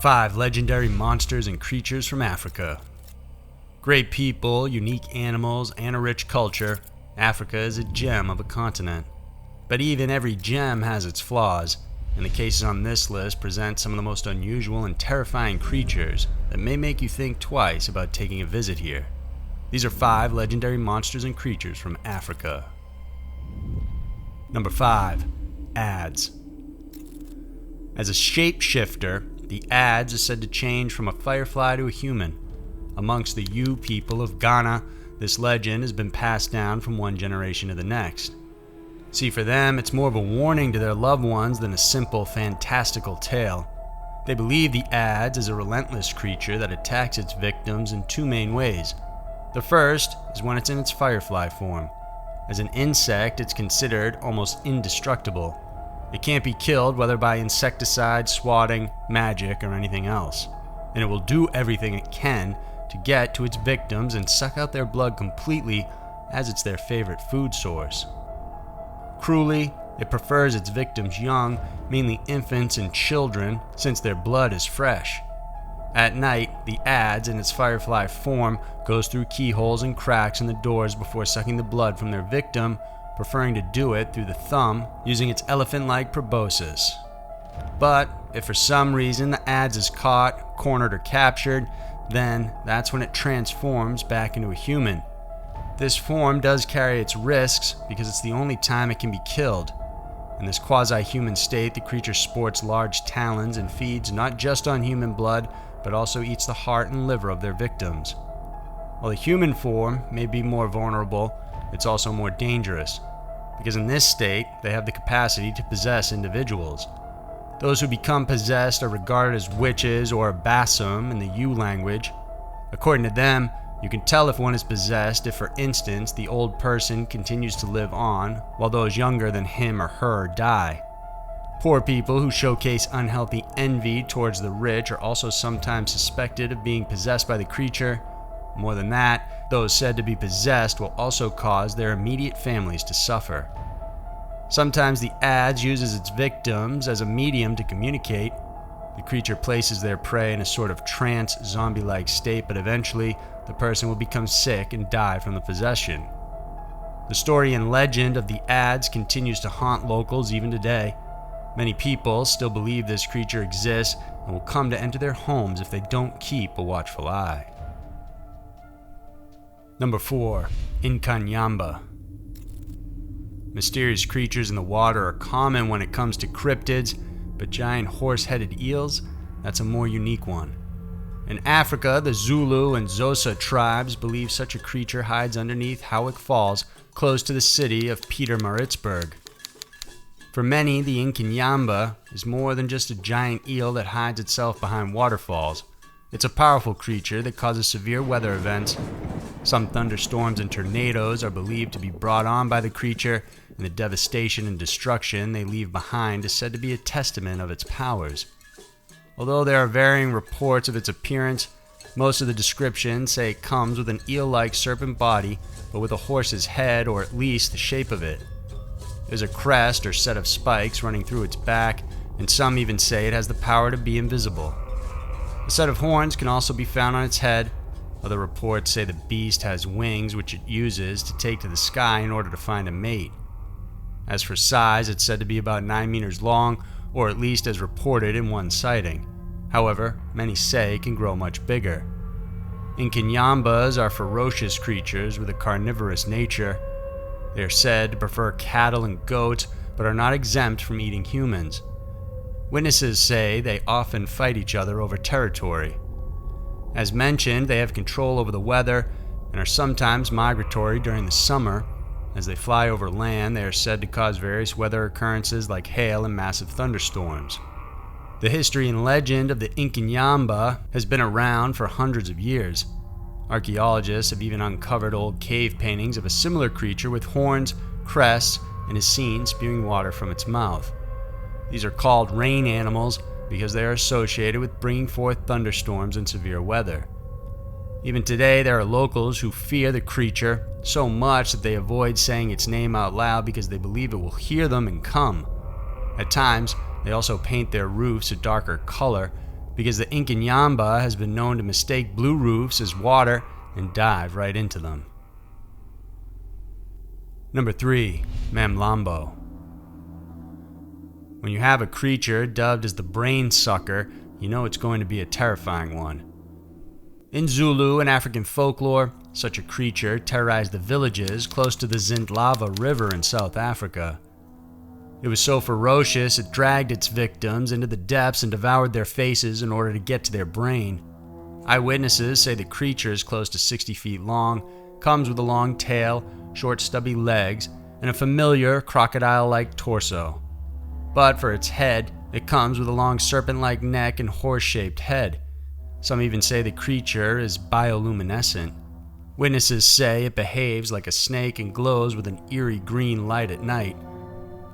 5 legendary monsters and creatures from Africa. Great people, unique animals, and a rich culture, Africa is a gem of a continent. But even every gem has its flaws, and the cases on this list present some of the most unusual and terrifying creatures that may make you think twice about taking a visit here. These are 5 legendary monsters and creatures from Africa. Number 5. Adze. As a shapeshifter, the Adze is said to change from a firefly to a human. Amongst the Yu people of Ghana, this legend has been passed down from one generation to the next. See, for them, it's more of a warning to their loved ones than a simple, fantastical tale. They believe the Adze is a relentless creature that attacks its victims in 2 main ways. The first is when it's in its firefly form. As an insect, it's considered almost indestructible. It can't be killed whether by insecticide, swatting, magic, or anything else. And it will do everything it can to get to its victims and suck out their blood completely, as it's their favorite food source. Cruelly, it prefers its victims young, mainly infants and children, since their blood is fresh. At night, the Adze in its firefly form goes through keyholes and cracks in the doors before sucking the blood from their victim, preferring to do it through the thumb using its elephant-like proboscis. But if for some reason the Adze is caught, cornered, or captured, then that's when it transforms back into a human. This form does carry its risks because it's the only time it can be killed. In this quasi-human state, the creature sports large talons and feeds not just on human blood, but also eats the heart and liver of their victims. While the human form may be more vulnerable, it's also more dangerous, because in this state, they have the capacity to possess individuals. Those who become possessed are regarded as witches or basum in the Yu language. According to them, you can tell if one is possessed if, for instance, the old person continues to live on, while those younger than him or her die. Poor people who showcase unhealthy envy towards the rich are also sometimes suspected of being possessed by the creature. More than that, those said to be possessed will also cause their immediate families to suffer. Sometimes the Adze uses its victims as a medium to communicate. The creature places their prey in a sort of trance, zombie-like state, but eventually the person will become sick and die from the possession. The story and legend of the Adze continues to haunt locals even today. Many people still believe this creature exists and will come to enter their homes if they don't keep a watchful eye. Number 4. Inkanyamba. Mysterious creatures in the water are common when it comes to cryptids, but giant horse-headed eels, that's a more unique one. In Africa, the Zulu and Xhosa tribes believe such a creature hides underneath Howick Falls, close to the city of Pietermaritzburg. For many, the Inkanyamba is more than just a giant eel that hides itself behind waterfalls. It's a powerful creature that causes severe weather events. Some thunderstorms and tornadoes are believed to be brought on by the creature, and the devastation and destruction they leave behind is said to be a testament of its powers. Although there are varying reports of its appearance, most of the descriptions say it comes with an eel-like serpent body, but with a horse's head, or at least the shape of it. There's a crest or set of spikes running through its back, and some even say it has the power to be invisible. A set of horns can also be found on its head. Other reports say the beast has wings which it uses to take to the sky in order to find a mate. As for size, it's said to be about 9 meters long, or at least as reported in one sighting. However, many say it can grow much bigger. Inkanyambas are ferocious creatures with a carnivorous nature. They are said to prefer cattle and goats, but are not exempt from eating humans. Witnesses say they often fight each other over territory. As mentioned, they have control over the weather and are sometimes migratory during the summer. As they fly over land, they are said to cause various weather occurrences like hail and massive thunderstorms. The history and legend of the Inkanyamba has been around for hundreds of years. Archaeologists have even uncovered old cave paintings of a similar creature with horns, crests, and is seen spewing water from its mouth. These are called rain animals because they are associated with bringing forth thunderstorms and severe weather. Even today, there are locals who fear the creature so much that they avoid saying its name out loud because they believe it will hear them and come. At times, they also paint their roofs a darker color, because the Inkanyamba has been known to mistake blue roofs as water and dive right into them. Number 3. Mamlambo. When you have a creature dubbed as the brain sucker, you know it's going to be a terrifying one. In Zulu and African folklore, such a creature terrorized the villages close to the Zindlava River in South Africa. It was so ferocious it dragged its victims into the depths and devoured their faces in order to get to their brain. Eyewitnesses say the creature is close to 60 feet long, comes with a long tail, short stubby legs, and a familiar crocodile-like torso. But for its head, it comes with a long serpent-like neck and horse-shaped head. Some even say the creature is bioluminescent. Witnesses say it behaves like a snake and glows with an eerie green light at night.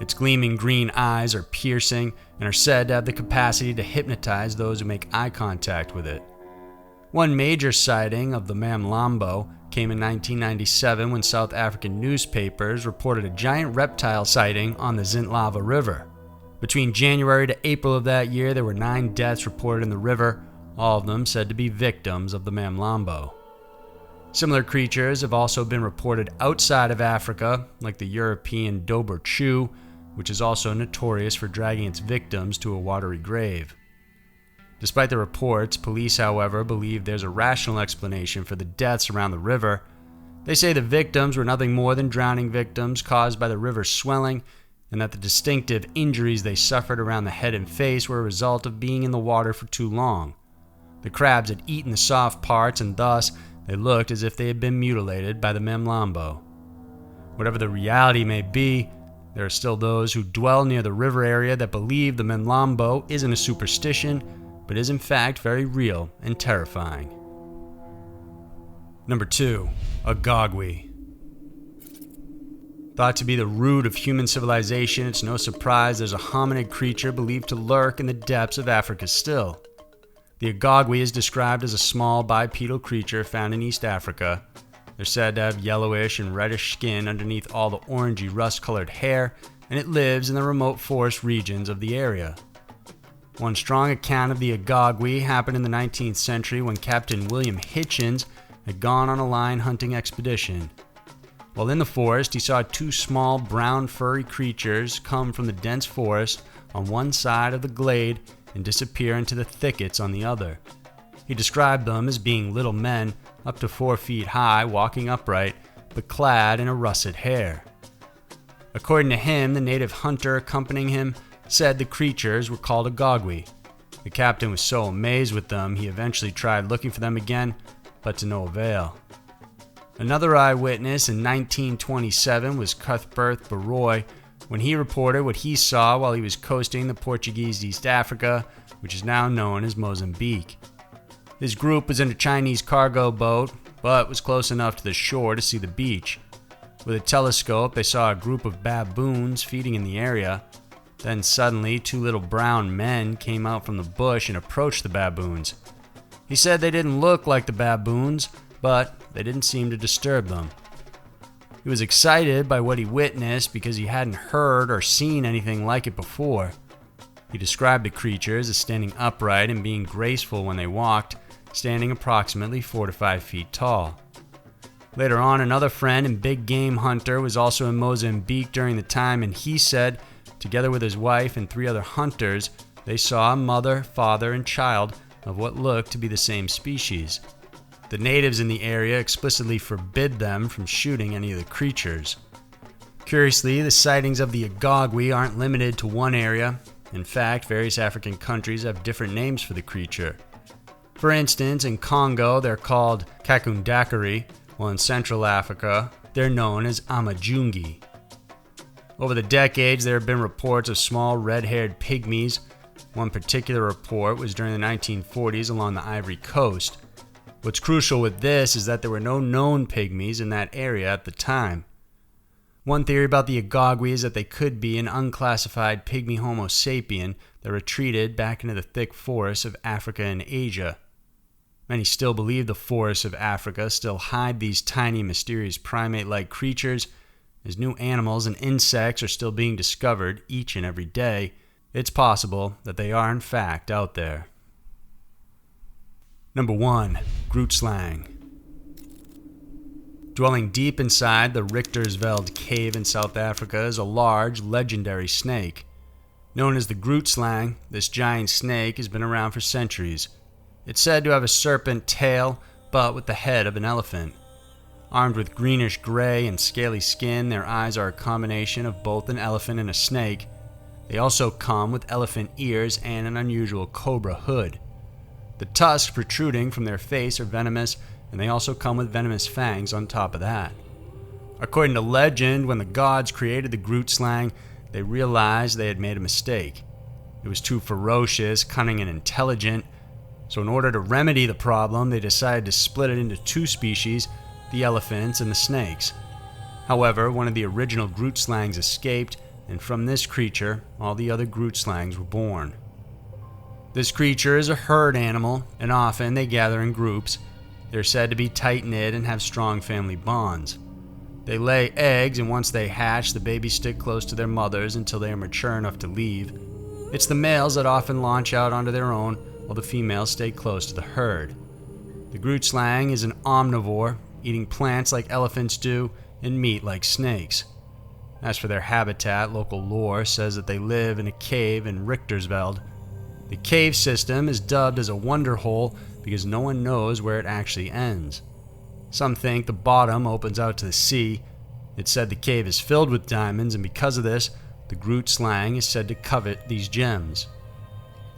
Its gleaming green eyes are piercing and are said to have the capacity to hypnotize those who make eye contact with it. One major sighting of the Mamlambo came in 1997 when South African newspapers reported a giant reptile sighting on the Zindlava River. Between January to April of that year, there were 9 deaths reported in the river, all of them said to be victims of the Mamlambo. Similar creatures have also been reported outside of Africa, like the European Dober Chew, which is also notorious for dragging its victims to a watery grave. Despite the reports, police, however, believe there's a rational explanation for the deaths around the river. They say the victims were nothing more than drowning victims caused by the river swelling, and that the distinctive injuries they suffered around the head and face were a result of being in the water for too long. The crabs had eaten the soft parts, and thus they looked as if they had been mutilated by the Mamlambo. Whatever the reality may be, there are still those who dwell near the river area that believe the Mamlambo isn't a superstition, but is in fact very real and terrifying. Number 2. A Gogwe. Thought to be the root of human civilization, it's no surprise there's a hominid creature believed to lurk in the depths of Africa still. The Gogwe is described as a small bipedal creature found in East Africa. They're said to have yellowish and reddish skin underneath all the orangey rust-colored hair, and it lives in the remote forest regions of the area. One strong account of the Gogwe happened in the 19th century when Captain William Hitchens had gone on a lion hunting expedition. While in the forest, he saw 2 small brown furry creatures come from the dense forest on one side of the glade and disappear into the thickets on the other. He described them as being little men, up to 4 feet high, walking upright, but clad in a russet hair. According to him, the native hunter accompanying him said the creatures were called a Gogwe. The captain was so amazed with them, he eventually tried looking for them again, but to no avail. Another eyewitness in 1927 was Cuthbert Baroy, when he reported what he saw while he was coasting the Portuguese East Africa, which is now known as Mozambique. His group was in a Chinese cargo boat, but was close enough to the shore to see the beach. With a telescope, they saw a group of baboons feeding in the area. Then suddenly, 2 little brown men came out from the bush and approached the baboons. He said they didn't look like the baboons, but they didn't seem to disturb them. He was excited by what he witnessed because he hadn't heard or seen anything like it before. He described the creatures as standing upright and being graceful when they walked, standing approximately 4 to 5 feet tall. Later on, another friend and big game hunter was also in Mozambique during the time, and he said, together with his wife and 3 other hunters, they saw a mother, father, and child of what looked to be the same species. The natives in the area explicitly forbid them from shooting any of the creatures. Curiously, the sightings of the Gogwe aren't limited to one area. In fact, various African countries have different names for the creature. For instance, in Congo, they're called kakundakari, while in Central Africa, they're known as amajungi. Over the decades, there have been reports of small red-haired pygmies. One particular report was during the 1940s along the Ivory Coast. What's crucial with this is that there were no known pygmies in that area at the time. One theory about the Gogwe is that they could be an unclassified pygmy Homo sapien that retreated back into the thick forests of Africa and Asia. Many still believe the forests of Africa still hide these tiny, mysterious primate-like creatures. As new animals and insects are still being discovered each and every day, it's possible that they are in fact out there. Number 1. Grootslang. Dwelling deep inside the Richtersveld cave in South Africa is a large, legendary snake. Known as the Grootslang, this giant snake has been around for centuries. It's said to have a serpent tail, but with the head of an elephant. Armed with greenish-gray and scaly skin, their eyes are a combination of both an elephant and a snake. They also come with elephant ears and an unusual cobra hood. The tusks protruding from their face are venomous, and they also come with venomous fangs on top of that. According to legend, when the gods created the Grootslang, they realized they had made a mistake. It was too ferocious, cunning, and intelligent, so in order to remedy the problem, they decided to split it into two species, the elephants and the snakes. However, one of the original Grootslangs escaped, and from this creature, all the other Grootslangs were born. This creature is a herd animal, and often they gather in groups. They're said to be tight-knit and have strong family bonds. They lay eggs, and once they hatch, the babies stick close to their mothers until they are mature enough to leave. It's the males that often launch out onto their own, while the females stay close to the herd. The Grootslang is an omnivore, eating plants like elephants do and meat like snakes. As for their habitat, local lore says that they live in a cave in Richtersveld. The cave system is dubbed as a wonder hole because no one knows where it actually ends. Some think the bottom opens out to the sea. It's said the cave is filled with diamonds, and because of this, the Grootslang is said to covet these gems.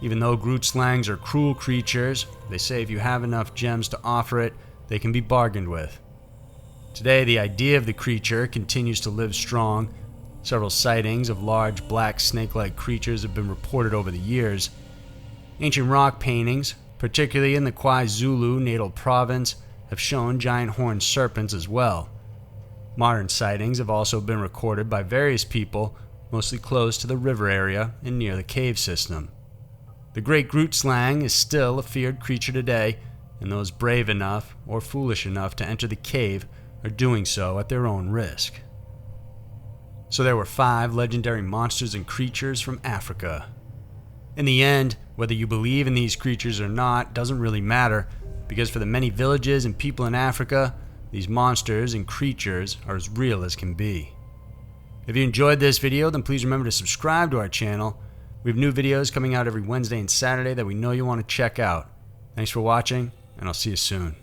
Even though Grootslangs are cruel creatures, they say if you have enough gems to offer it, they can be bargained with. Today, the idea of the creature continues to live strong. Several sightings of large black snake-like creatures have been reported over the years. Ancient rock paintings, particularly in the KwaZulu Natal Province, have shown giant horned serpents as well. Modern sightings have also been recorded by various people, mostly close to the river area and near the cave system. The great Grootslang is still a feared creature today, and those brave enough or foolish enough to enter the cave are doing so at their own risk. So there were 5 legendary monsters and creatures from Africa. In the end, whether you believe in these creatures or not doesn't really matter, because for the many villages and people in Africa, these monsters and creatures are as real as can be. If you enjoyed this video, then please remember to subscribe to our channel. We have new videos coming out every Wednesday and Saturday that we know you'll want to check out. Thanks for watching, and I'll see you soon.